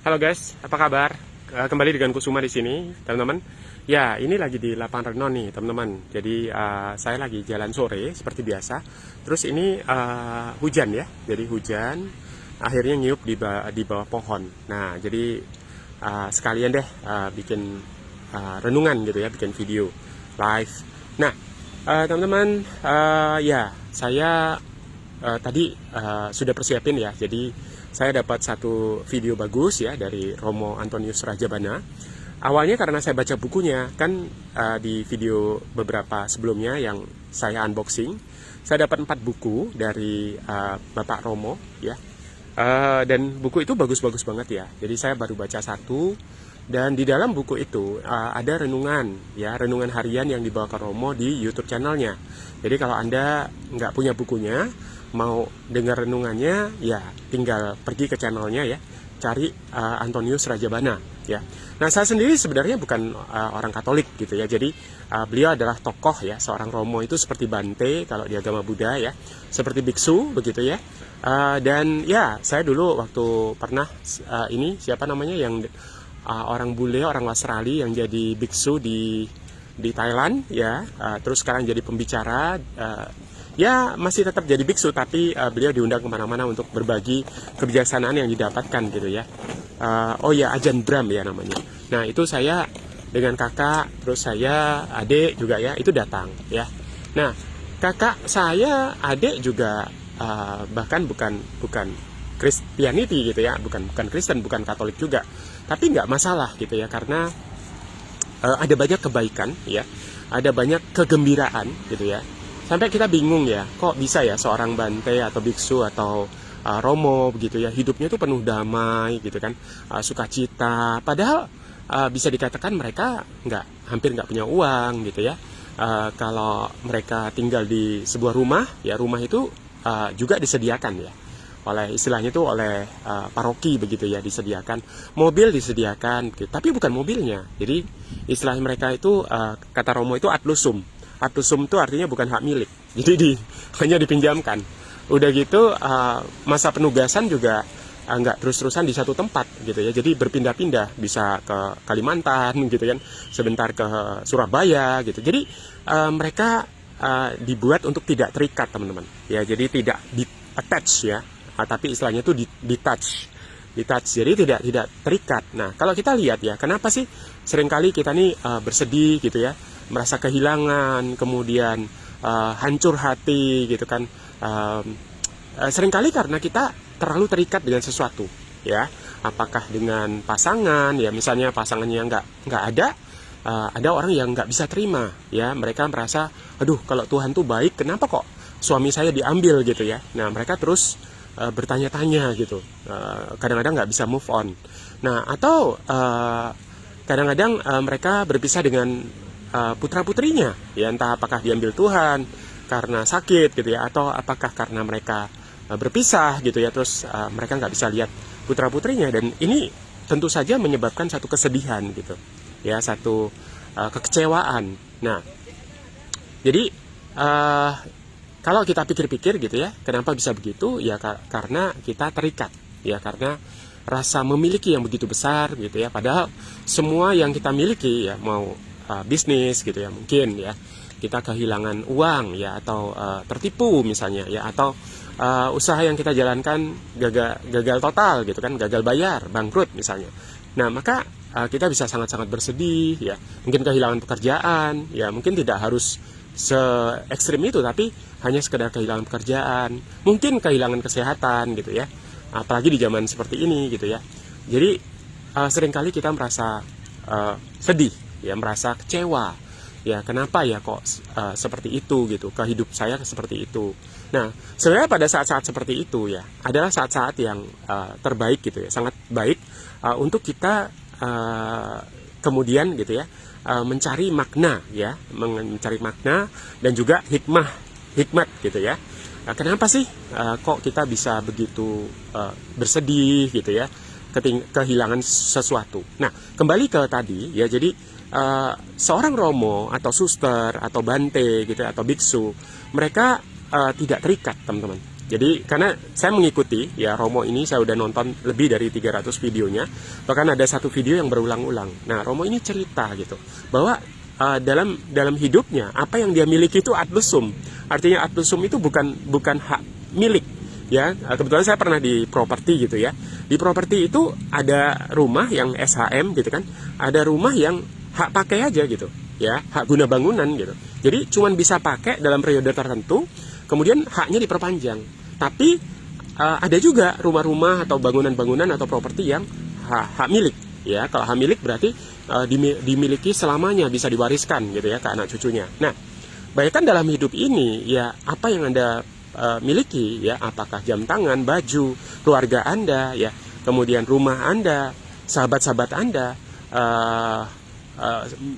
Halo guys, apa kabar? Kembali dengan Kusuma di sini, teman-teman. Ya, ini lagi di lapangan Renon nih, teman-teman. Jadi saya lagi jalan sore seperti biasa. Terus ini hujan ya, jadi hujan. Akhirnya nyiup di bawah pohon. Nah, jadi sekalian deh bikin renungan gitu ya, bikin video live. Nah, teman-teman, ya saya tadi sudah persiapin ya. Jadi saya dapat satu video bagus ya dari Romo Antonius Rajabana. Awalnya karena saya baca bukunya, kan di video beberapa sebelumnya yang saya unboxing, saya dapat 4 buku dari Bapak Romo ya. Dan buku itu bagus-bagus banget ya. Jadi saya baru baca satu, dan di dalam buku itu ada renungan ya, renungan harian yang dibawa ke Romo di YouTube channelnya. Jadi kalau Anda nggak punya bukunya, mau dengar renungannya, ya tinggal pergi ke channelnya ya, cari Antonius Rajabana ya. Nah, saya sendiri sebenarnya bukan orang Katolik gitu ya. Jadi beliau adalah tokoh ya, seorang Romo itu seperti Bante kalau di agama Buddha ya, seperti biksu begitu ya. Dan ya saya dulu waktu pernah ini siapa namanya yang orang bule, orang Australia yang jadi biksu di Thailand ya, terus sekarang jadi pembicara. Ya masih tetap jadi biksu, tapi beliau diundang kemana-mana untuk berbagi kebijaksanaan yang didapatkan gitu ya. Oh ya, Ajahn Brahm ya namanya. Nah itu saya dengan kakak, terus saya adik juga ya, itu datang ya. Nah kakak saya, adik juga bahkan bukan Christianity gitu ya, bukan Kristen, bukan Katolik juga. Tapi nggak masalah gitu ya, karena ada banyak kebaikan ya, ada banyak kegembiraan gitu ya. Sampai kita bingung ya, kok bisa ya seorang Bante atau biksu atau Romo begitu ya, hidupnya tuh penuh damai gitu kan, sukacita. Padahal bisa dikatakan mereka hampir nggak punya uang gitu ya. Kalau mereka tinggal di sebuah rumah, ya rumah itu juga disediakan ya, oleh istilahnya itu oleh paroki begitu ya, disediakan mobil, disediakan gitu. Tapi bukan mobilnya. Jadi istilah mereka itu kata Romo itu atlusum. Atlusum itu artinya bukan hak milik, jadi hanya dipinjamkan. Udah gitu masa penugasan juga nggak terus-terusan di satu tempat gitu ya, jadi berpindah-pindah, bisa ke Kalimantan gitu kan, sebentar ke Surabaya gitu. Jadi mereka dibuat untuk tidak terikat, teman-teman ya, jadi tidak di attach ya, tapi istilahnya itu detach, jadi tidak terikat. Nah kalau kita lihat ya, kenapa sih seringkali kita nih bersedih gitu ya, merasa kehilangan, kemudian hancur hati gitu kan, seringkali karena kita terlalu terikat dengan sesuatu ya, apakah dengan pasangan ya, misalnya pasangannya nggak ada orang yang nggak bisa terima ya, mereka merasa aduh kalau Tuhan tuh baik, kenapa kok suami saya diambil gitu ya. Nah mereka terus bertanya-tanya gitu, kadang-kadang nggak bisa move on. Nah atau kadang-kadang mereka berpisah dengan putra-putrinya ya, entah apakah diambil Tuhan karena sakit gitu ya, atau apakah karena mereka berpisah gitu ya, terus mereka nggak bisa lihat putra-putrinya, dan ini tentu saja menyebabkan satu kesedihan gitu ya, satu kekecewaan. Nah jadi kalau kita pikir-pikir gitu ya, kenapa bisa begitu ya, karena kita terikat ya, karena rasa memiliki yang begitu besar gitu ya, padahal semua yang kita miliki ya, mau bisnis gitu ya, mungkin ya kita kehilangan uang ya, atau tertipu misalnya ya, atau usaha yang kita jalankan gagal total gitu kan, gagal bayar, bangkrut misalnya. Nah maka kita bisa sangat-sangat bersedih ya, mungkin kehilangan pekerjaan ya, mungkin tidak harus se ekstrim itu, tapi hanya sekedar kehilangan pekerjaan, mungkin kehilangan kesehatan gitu ya, apalagi di zaman seperti ini gitu ya. Jadi seringkali kita merasa sedih ya, merasa kecewa ya, kenapa ya kok seperti itu gitu, ke hidup saya seperti itu. Nah sebenarnya pada saat-saat seperti itu ya, adalah saat-saat yang terbaik gitu ya, sangat baik untuk kita kemudian gitu ya, mencari makna ya, mencari makna dan juga hikmat gitu ya. Kenapa sih kok kita bisa begitu bersedih gitu ya, kehilangan sesuatu. Nah kembali ke tadi ya, jadi seorang Romo atau suster atau Bante gitu atau biksu, mereka tidak terikat, teman-teman Jadi karena saya mengikuti ya Romo ini, saya udah nonton lebih dari 300 videonya, bahkan ada satu video yang berulang-ulang. Nah, Romo ini cerita gitu bahwa dalam hidupnya apa yang dia miliki itu ad lusum. Artinya ad lusum itu bukan hak milik ya. Kebetulan saya pernah di properti gitu ya. Di properti itu ada rumah yang SHM gitu kan, ada rumah yang hak pakai aja gitu ya, hak guna bangunan gitu. Jadi cuman bisa pakai dalam periode tertentu, kemudian haknya diperpanjang. Tapi ada juga rumah-rumah atau bangunan-bangunan atau properti yang hak milik ya. Kalau hak milik berarti dimiliki selamanya, bisa diwariskan gitu ya ke anak cucunya. Nah, bayangkan dalam hidup ini ya, apa yang Anda miliki ya, apakah jam tangan, baju, keluarga Anda ya, kemudian rumah Anda, sahabat-sahabat Anda,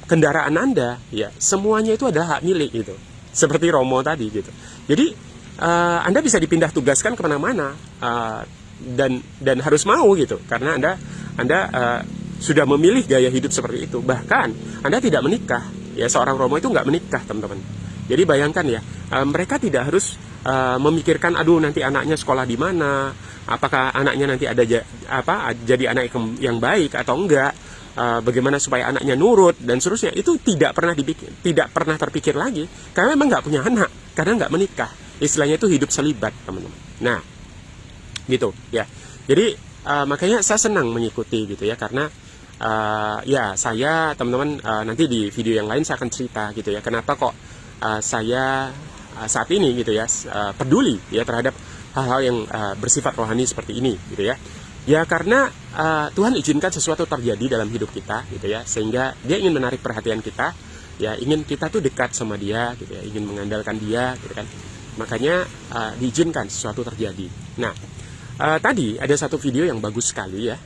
kendaraan Anda ya, semuanya itu adalah hak milik gitu. Seperti Romo tadi gitu. Jadi Anda bisa dipindah tugaskan kemana-mana dan harus mau gitu, karena Anda sudah memilih gaya hidup seperti itu. Bahkan Anda tidak menikah ya, seorang Romo itu nggak menikah teman-teman. Jadi bayangkan ya, mereka tidak harus memikirkan aduh nanti anaknya sekolah di mana, apakah anaknya nanti ada jadi anak yang baik atau enggak, bagaimana supaya anaknya nurut dan seterusnya. Itu tidak pernah terpikir lagi, karena memang nggak punya anak, karena nggak menikah. Istilahnya itu hidup selibat teman-teman. Nah gitu ya. Jadi makanya saya senang mengikuti gitu ya, karena ya saya teman-teman nanti di video yang lain saya akan cerita gitu ya, kenapa kok saya saat ini gitu ya peduli ya terhadap hal-hal yang bersifat rohani seperti ini gitu ya. Ya karena Tuhan izinkan sesuatu terjadi dalam hidup kita gitu ya, sehingga Dia ingin menarik perhatian kita ya, ingin kita tuh dekat sama Dia gitu ya, ingin mengandalkan Dia gitu kan. Makanya diizinkan sesuatu terjadi. Nah, tadi ada satu video yang bagus sekali ya,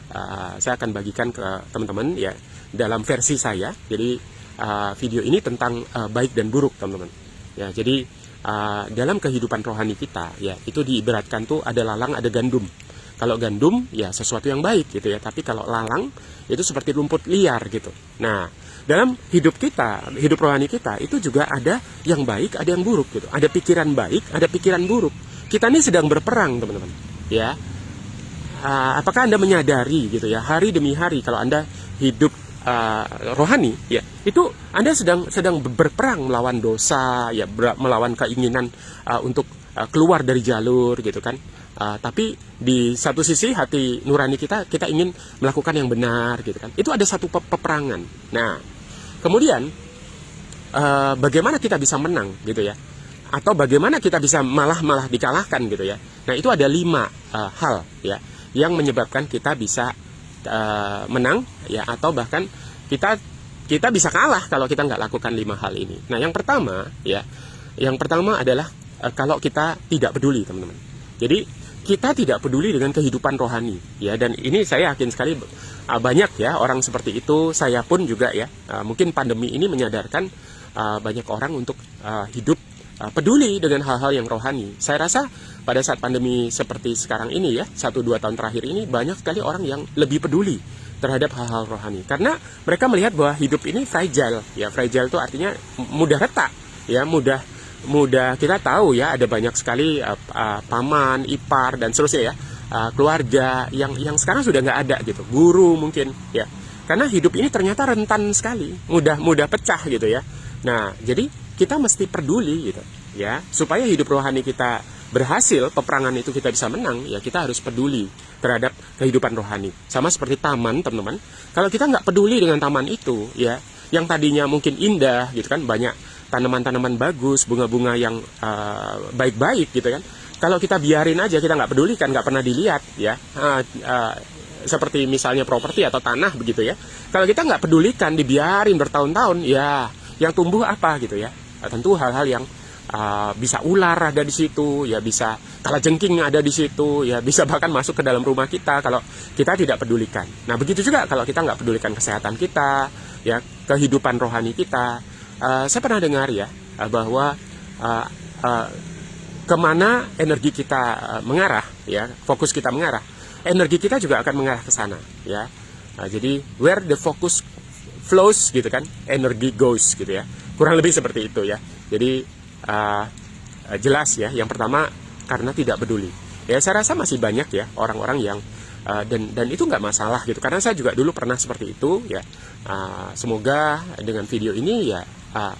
saya akan bagikan ke teman-teman ya dalam versi saya. Jadi video ini tentang baik dan buruk teman-teman. Ya, jadi dalam kehidupan rohani kita ya, itu diibaratkan tuh ada lalang, ada gandum. Kalau gandum ya sesuatu yang baik gitu ya, tapi kalau lalang itu seperti rumput liar gitu. Nah, dalam hidup kita, hidup rohani kita itu juga ada yang baik, ada yang buruk gitu. Ada pikiran baik, ada pikiran buruk. Kita ini sedang berperang teman-teman ya. Apakah Anda menyadari gitu ya, hari demi hari kalau Anda hidup rohani ya, itu Anda sedang berperang melawan dosa ya, melawan keinginan untuk keluar dari jalur gitu kan. Tapi di satu sisi hati nurani kita ingin melakukan yang benar gitu kan. Itu ada satu peperangan. Nah, kemudian bagaimana kita bisa menang gitu ya, atau bagaimana kita bisa malah dikalahkan gitu ya. Nah, itu ada 5 hal ya yang menyebabkan kita bisa menang ya, atau bahkan kita bisa kalah kalau kita nggak lakukan 5 hal ini. Nah, yang pertama adalah kalau kita tidak peduli teman-teman. Jadi kita tidak peduli dengan kehidupan rohani ya, dan ini saya yakin sekali banyak ya orang seperti itu. Saya pun juga ya, mungkin pandemi ini menyadarkan banyak orang untuk hidup peduli dengan hal-hal yang rohani. Saya rasa pada saat pandemi seperti sekarang ini ya, 1-2 tahun terakhir ini, banyak sekali orang yang lebih peduli terhadap hal-hal rohani, karena mereka melihat bahwa hidup ini fragile ya. Fragile itu artinya mudah retak ya, mudah kita tahu ya, ada banyak sekali paman, ipar dan seterusnya ya, keluarga yang sekarang sudah nggak ada gitu, guru mungkin ya, karena hidup ini ternyata rentan sekali, mudah pecah gitu ya. Nah, jadi kita mesti peduli gitu ya, supaya hidup rohani kita berhasil, peperangan itu kita bisa menang ya, kita harus peduli terhadap kehidupan rohani. Sama seperti taman teman-teman, kalau kita nggak peduli dengan taman itu ya, yang tadinya mungkin indah gitu kan, banyak tanaman-tanaman bagus, bunga-bunga yang baik-baik gitu kan. Kalau kita biarin aja, kita nggak pedulikan, nggak pernah dilihat ya, seperti misalnya properti atau tanah begitu ya. Kalau kita nggak pedulikan, dibiarin bertahun-tahun ya, yang tumbuh apa gitu ya, tentu hal-hal yang bisa ular ada di situ ya, bisa kalajengking ada di situ ya, bisa bahkan masuk ke dalam rumah kita kalau kita tidak pedulikan. Nah, begitu juga kalau kita nggak pedulikan kesehatan kita ya, kehidupan rohani kita. Saya pernah dengar ya bahwa kemana energi kita mengarah ya, fokus kita mengarah, energi kita juga akan mengarah ke sana ya. Jadi where the focus flows gitu kan, energy goes gitu ya, kurang lebih seperti itu ya. Jadi jelas ya, yang pertama karena tidak peduli. Ya, saya rasa masih banyak ya orang-orang yang dan itu nggak masalah gitu, karena saya juga dulu pernah seperti itu ya. Semoga dengan video ini ya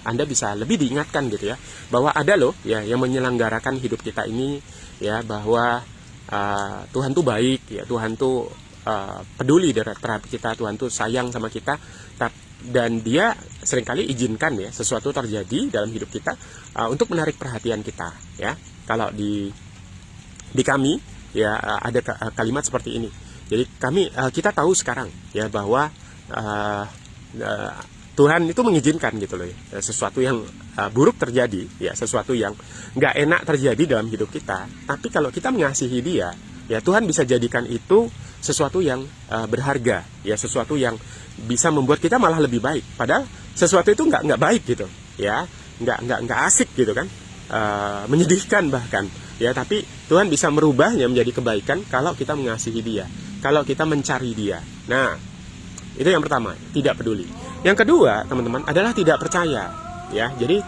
Anda bisa lebih diingatkan gitu ya, bahwa ada loh ya yang menyelenggarakan hidup kita ini ya, bahwa Tuhan tuh baik ya, Tuhan tuh peduli terhadap kita, Tuhan tuh sayang sama kita, dan Dia seringkali izinkan ya sesuatu terjadi dalam hidup kita untuk menarik perhatian kita ya. Kalau di kami ya ada kalimat seperti ini. Jadi kita tahu sekarang ya bahwa Tuhan itu mengizinkan gitu loh ya, sesuatu yang buruk terjadi ya, sesuatu yang nggak enak terjadi dalam hidup kita. Tapi kalau kita mengasihi Dia ya, Tuhan bisa jadikan itu sesuatu yang berharga ya, sesuatu yang bisa membuat kita malah lebih baik. Padahal sesuatu itu nggak baik gitu ya, nggak asik gitu kan, menyedihkan bahkan ya, tapi Tuhan bisa merubahnya menjadi kebaikan kalau kita mengasihi Dia, kalau kita mencari Dia. Nah, itu yang pertama, tidak peduli. Yang kedua, teman-teman, adalah tidak percaya ya. Jadi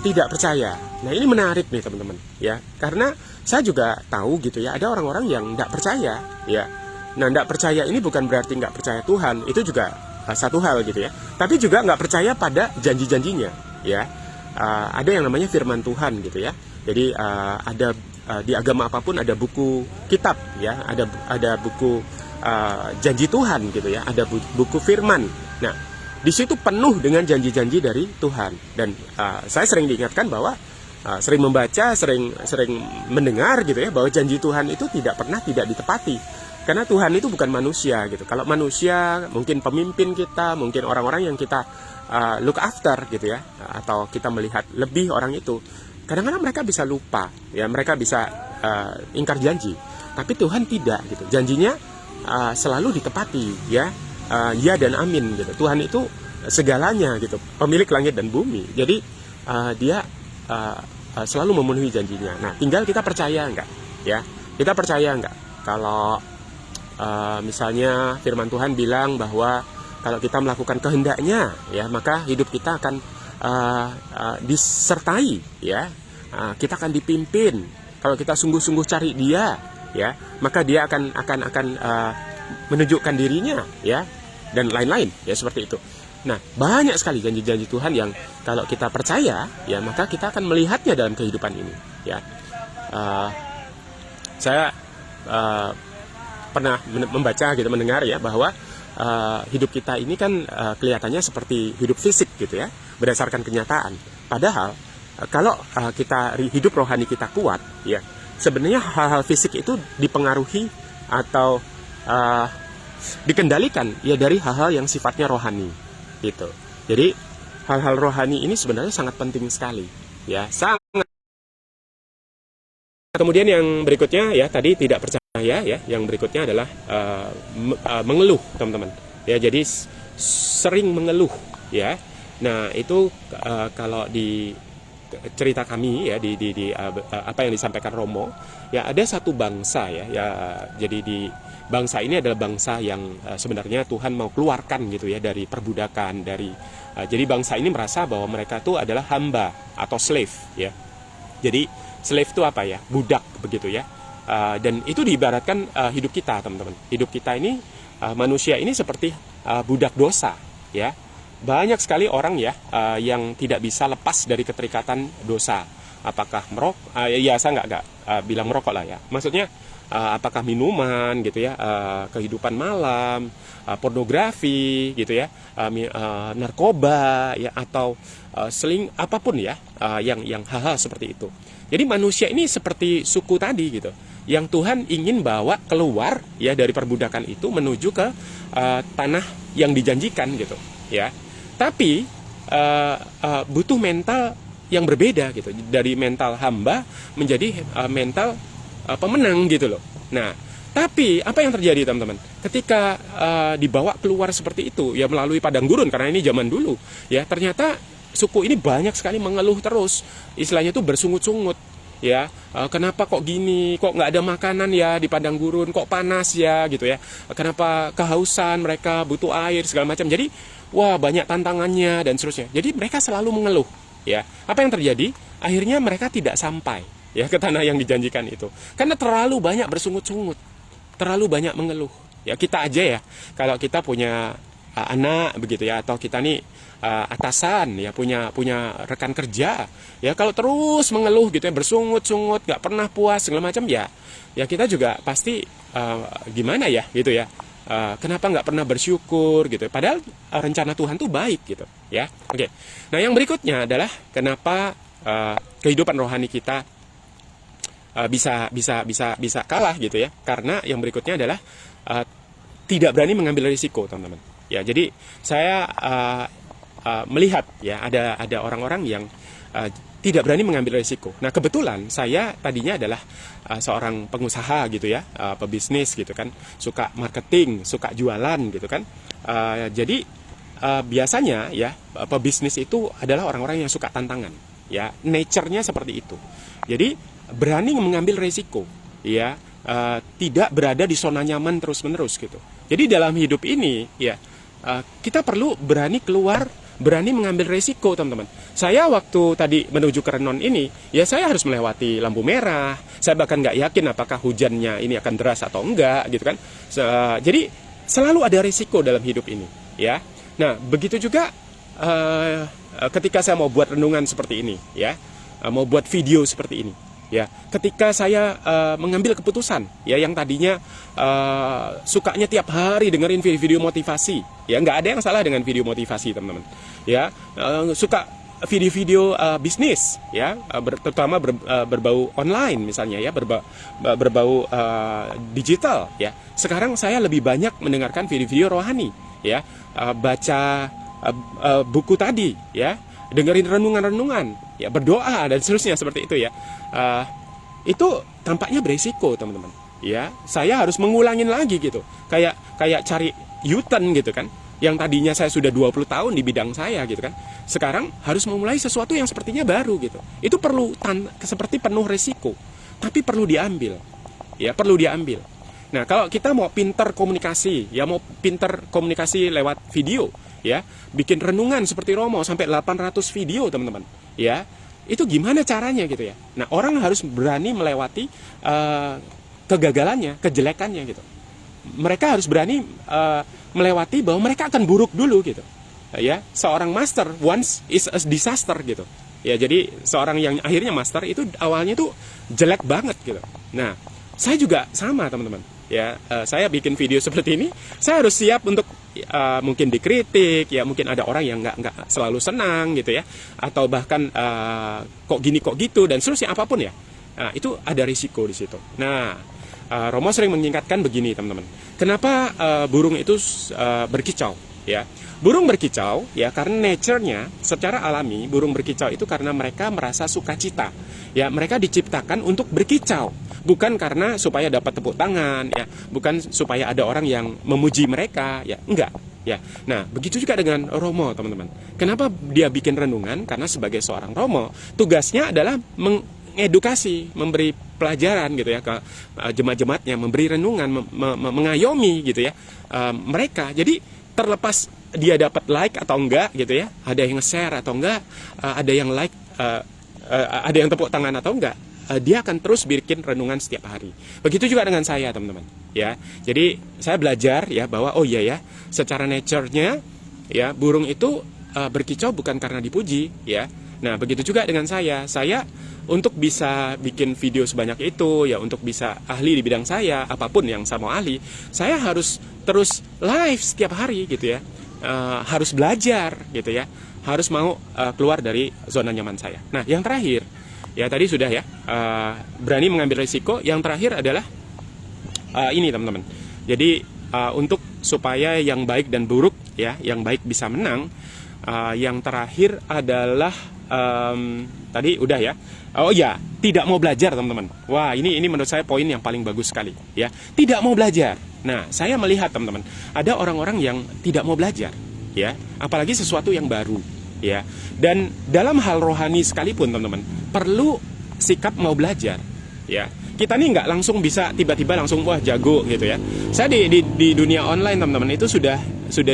tidak percaya. Nah, ini menarik nih teman-teman ya, karena saya juga tahu gitu ya, ada orang-orang yang tidak percaya ya. Nah, tidak percaya ini bukan berarti nggak percaya Tuhan, itu juga satu hal gitu ya, tapi juga nggak percaya pada janji-janjinya ya. Ada yang namanya firman Tuhan gitu ya. Jadi ada di agama apapun ada buku kitab ya, ada buku janji Tuhan gitu ya, ada buku firman. Nah, di situ penuh dengan janji-janji dari Tuhan, dan saya sering diingatkan bahwa sering membaca, sering mendengar gitu ya, bahwa janji Tuhan itu tidak pernah tidak ditepati, karena Tuhan itu bukan manusia gitu. Kalau manusia, mungkin pemimpin kita, mungkin orang-orang yang kita look after gitu ya, atau kita melihat lebih orang itu, kadang-kadang mereka bisa lupa ya, mereka bisa ingkar janji. Tapi Tuhan tidak gitu, janjinya selalu ditepati ya, ya dan amin gitu. Tuhan itu segalanya gitu, pemilik langit dan bumi. Jadi Dia selalu memenuhi janjinya. Nah, tinggal kita percaya enggak ya, kita percaya enggak kalau misalnya firman Tuhan bilang bahwa kalau kita melakukan kehendaknya ya, maka hidup kita akan disertai ya, kita akan dipimpin. Kalau kita sungguh-sungguh cari Dia ya, maka Dia akan menunjukkan dirinya ya, dan lain-lain ya, seperti itu. Nah, banyak sekali janji-janji Tuhan yang kalau kita percaya ya, maka kita akan melihatnya dalam kehidupan ini ya. Saya pernah membaca gitu, mendengar ya, bahwa hidup kita ini kan kelihatannya seperti hidup fisik gitu ya, berdasarkan kenyataan. Padahal kalau kita hidup rohani kita kuat ya, sebenarnya hal-hal fisik itu dipengaruhi atau dikendalikan ya dari hal-hal yang sifatnya rohani gitu. Jadi hal-hal rohani ini sebenarnya sangat penting sekali ya, sangat. Kemudian yang berikutnya ya, tadi tidak percaya ya, yang berikutnya adalah mengeluh teman-teman ya. Jadi sering mengeluh ya. Nah, itu kalau di cerita kami ya, di apa yang disampaikan Romo ya, ada satu bangsa ya, jadi di bangsa ini adalah bangsa yang sebenarnya Tuhan mau keluarkan gitu ya dari perbudakan, dari jadi bangsa ini merasa bahwa mereka itu adalah hamba atau slave ya. Jadi slave itu apa ya, budak begitu ya. Dan itu diibaratkan hidup kita teman-teman. Hidup kita ini manusia ini seperti budak dosa ya. Banyak sekali orang ya yang tidak bisa lepas dari keterikatan dosa. Apakah merokok? Ya saya nggak bilang merokok lah ya. Maksudnya apakah minuman gitu ya, kehidupan malam, pornografi gitu ya, narkoba ya, atau apapun ya, yang hal-hal seperti itu. Jadi manusia ini seperti suku tadi gitu, yang Tuhan ingin bawa keluar ya dari perbudakan itu menuju ke tanah yang dijanjikan gitu ya. Tapi butuh mental yang berbeda gitu, dari mental hamba menjadi mental pemenang gitu loh. Nah, tapi apa yang terjadi teman-teman? Ketika dibawa keluar seperti itu ya, melalui padang gurun, karena ini zaman dulu ya, ternyata suku ini banyak sekali mengeluh terus, istilahnya itu bersungut-sungut ya. Kenapa kok gini, kok nggak ada makanan ya di padang gurun, kok panas ya gitu ya, kenapa kehausan, mereka butuh air segala macam. Jadi wah, banyak tantangannya dan seterusnya. Jadi mereka selalu mengeluh ya. Apa yang terjadi? Akhirnya mereka tidak sampai ya ke tanah yang dijanjikan itu. Karena terlalu banyak bersungut-sungut, terlalu banyak mengeluh. Ya kita aja ya, kalau kita punya anak begitu ya, atau kita nih atasan ya, punya rekan kerja ya, kalau terus mengeluh gitu ya, bersungut-sungut, nggak pernah puas segala macam ya, ya kita juga pasti gimana ya gitu ya. Kenapa nggak pernah bersyukur gitu? Padahal rencana Tuhan tuh baik gitu, ya. Oke. Nah, yang berikutnya adalah kenapa kehidupan rohani kita bisa kalah gitu ya? Karena yang berikutnya adalah tidak berani mengambil risiko, teman-teman. Ya, jadi saya melihat ya ada orang-orang yang tidak berani mengambil risiko. Nah, kebetulan saya tadinya adalah seorang pengusaha gitu ya, pebisnis gitu kan, suka marketing, suka jualan gitu kan. Jadi biasanya ya pebisnis itu adalah orang-orang yang suka tantangan, ya, nature-nya seperti itu. Jadi berani mengambil risiko, ya, tidak berada di zona nyaman terus-menerus gitu. Jadi dalam hidup ini ya kita perlu berani keluar, berani mengambil resiko, teman-teman. Saya waktu tadi menuju ke Renon ini, ya saya harus melewati lampu merah. Saya bahkan nggak yakin apakah hujannya ini akan deras atau enggak, gitu kan. Jadi selalu ada resiko dalam hidup ini, ya. Nah, begitu juga ketika saya mau buat renungan seperti ini, ya, mau buat video seperti ini. Ya, ketika saya mengambil keputusan, ya, yang tadinya sukanya tiap hari dengerin video motivasi, ya, nggak ada yang salah dengan video motivasi, teman-teman. Ya, suka video-video bisnis, ya, terutama berbau online misalnya, ya, berbau digital, ya. Sekarang saya lebih banyak mendengarkan video-video rohani, ya, baca buku tadi, ya, dengerin renungan-renungan, ya, berdoa dan seterusnya seperti itu, ya. Itu tampaknya beresiko, teman-teman. Ya, saya harus mengulangin lagi gitu. Kayak cari U-turn gitu kan. Yang tadinya saya sudah 20 tahun di bidang saya gitu kan. Sekarang harus memulai sesuatu yang sepertinya baru gitu. Itu perlu seperti penuh resiko, tapi perlu diambil. Ya, perlu diambil. Nah, kalau kita mau pinter komunikasi, ya, mau pinter komunikasi lewat video, ya, bikin renungan seperti Romo sampai 800 video, teman-teman. Ya, itu gimana caranya gitu ya. Nah, orang harus berani melewati kegagalannya, kejelekannya gitu. Mereka harus berani melewati bahwa mereka akan buruk dulu gitu. Ya, seorang master once is a disaster gitu. Ya, jadi seorang yang akhirnya master itu awalnya tuh jelek banget gitu. Nah, saya juga sama, teman-teman. Ya, saya bikin video seperti ini, saya harus siap untuk mungkin dikritik, ya, mungkin ada orang yang nggak selalu senang gitu ya, atau bahkan kok gini kok gitu dan seterusnya, apapun ya. Nah, itu ada risiko di situ. Nah, Romo sering mengingatkan begini, teman-teman. Kenapa burung itu berkicau? Ya, burung berkicau ya karena nature-nya secara alami burung berkicau itu karena mereka merasa sukacita. Ya, mereka diciptakan untuk berkicau, bukan karena supaya dapat tepuk tangan, ya, bukan supaya ada orang yang memuji mereka, ya, enggak. Ya, nah, begitu juga dengan Romo, teman-teman. Kenapa dia bikin renungan? Karena sebagai seorang Romo, tugasnya adalah mengedukasi, memberi pelajaran gitu ya ke jemaat-jemaatnya, memberi renungan, mengayomi gitu ya mereka. Jadi terlepas dia dapat like atau enggak gitu ya, ada yang share atau enggak, ada yang like, ada yang tepuk tangan atau enggak, dia akan terus bikin renungan setiap hari. Begitu juga dengan saya, teman-teman. Ya, jadi saya belajar ya bahwa oh iya ya, secara nature-nya ya burung itu berkicau bukan karena dipuji, ya. Nah, begitu juga dengan saya. Saya untuk bisa bikin video sebanyak itu, ya, untuk bisa ahli di bidang saya, apapun yang saya mau ahli, saya harus terus live setiap hari gitu ya. Harus belajar gitu ya. Harus mau keluar dari zona nyaman saya. Nah, yang terakhir, ya tadi sudah ya, berani mengambil risiko. Yang terakhir adalah ini, teman-teman. Jadi untuk supaya yang baik dan buruk, ya, yang baik bisa menang, yang terakhir adalah tadi udah ya. Oh ya, tidak mau belajar, teman-teman. Wah, ini menurut saya poin yang paling bagus sekali, ya. Tidak mau belajar. Nah, saya melihat, teman-teman, ada orang-orang yang tidak mau belajar, ya, apalagi sesuatu yang baru, ya. Dan dalam hal rohani sekalipun, teman-teman, perlu sikap mau belajar, ya. Kita nih nggak langsung bisa tiba-tiba langsung wah jago gitu ya. Saya di dunia online teman-teman itu sudah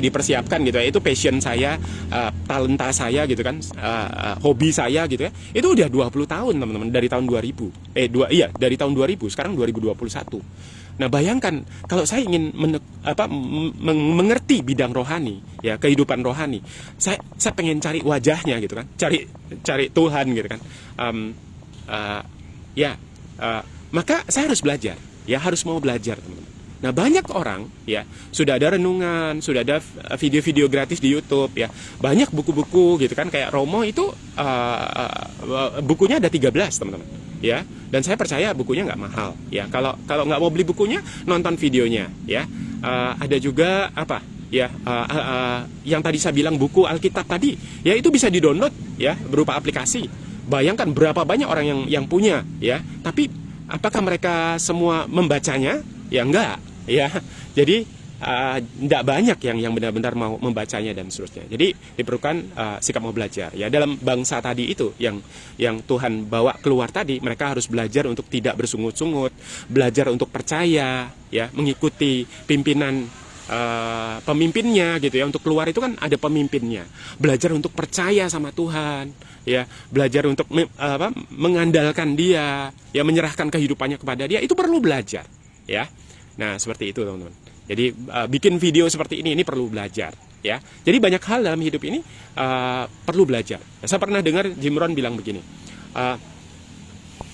dipersiapkan gitu ya. Itu passion saya, talenta saya gitu kan, hobi saya gitu ya. Itu udah 20 tahun teman-teman, dari tahun 2000. Dari tahun 2000, sekarang 2021. Nah, bayangkan kalau saya ingin mengerti bidang rohani, ya, kehidupan rohani. Saya pengen cari wajahnya gitu kan. Cari Tuhan gitu kan. Maka saya harus belajar, ya, harus mau belajar teman-teman. Nah, banyak orang ya sudah ada renungan, sudah ada video-video gratis di YouTube ya, banyak buku-buku gitu kan, kayak Romo itu bukunya ada 13 teman-teman ya, dan saya percaya bukunya nggak mahal ya. Kalau nggak mau beli bukunya, nonton videonya ya. Ada juga apa ya, yang tadi saya bilang buku Alkitab tadi ya, itu bisa di-download ya berupa aplikasi. Bayangkan berapa banyak orang yang punya ya, tapi apakah mereka semua membacanya? Ya enggak, ya. Jadi enggak banyak yang benar-benar mau membacanya dan seterusnya. Jadi diperlukan sikap mau belajar. Ya, dalam bangsa tadi itu yang Tuhan bawa keluar tadi, mereka harus belajar untuk tidak bersungut-sungut, belajar untuk percaya, ya, mengikuti pimpinan pemimpinnya gitu ya. Untuk keluar itu kan ada pemimpinnya. Belajar untuk percaya sama Tuhan, ya, belajar untuk mengandalkan Dia, ya, menyerahkan kehidupannya kepada Dia. Itu perlu belajar, ya. Nah, seperti itu teman-teman. Jadi bikin video seperti ini perlu belajar, ya. Jadi banyak hal dalam hidup ini perlu belajar. Saya pernah dengar Jim Rohn bilang begini,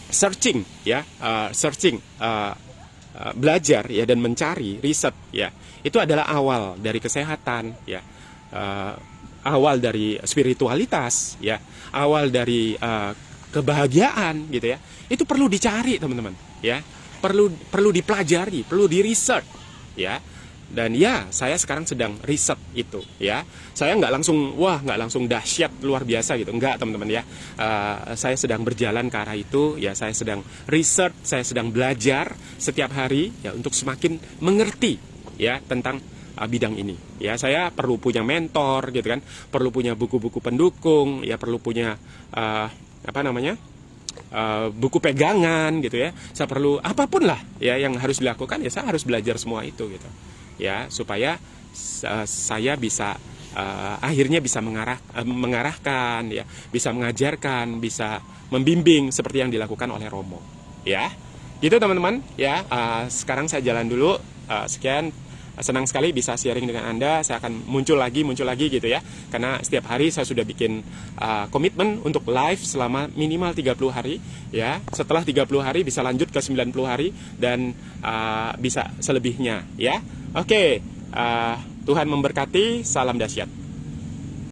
searching, ya, belajar ya dan mencari riset ya, itu adalah awal dari kesehatan ya, awal dari spiritualitas ya, awal dari kebahagiaan gitu ya. Itu perlu dicari teman-teman ya, perlu dipelajari, perlu di research ya. Dan ya, saya sekarang sedang riset itu ya. Saya nggak langsung dahsyat luar biasa gitu, enggak teman-teman ya. Saya sedang berjalan ke arah itu ya. Saya sedang riset, saya sedang belajar setiap hari ya, untuk semakin mengerti ya tentang bidang ini ya. Saya perlu punya mentor gitu kan, perlu punya buku-buku pendukung ya, perlu punya buku pegangan gitu ya. Saya perlu apapun lah ya yang harus dilakukan ya, saya harus belajar semua itu gitu ya, supaya saya bisa akhirnya bisa mengarahkan ya, bisa mengajarkan, bisa membimbing seperti yang dilakukan oleh Romo ya. Gitu teman-teman ya. Sekarang saya jalan dulu. Sekian, senang sekali bisa sharing dengan Anda. Saya akan muncul lagi gitu ya, karena setiap hari saya sudah bikin komitmen untuk live selama minimal 30 hari ya. Setelah 30 hari bisa lanjut ke 90 hari dan bisa selebihnya ya. Oke, Tuhan memberkati, salam dahsyat.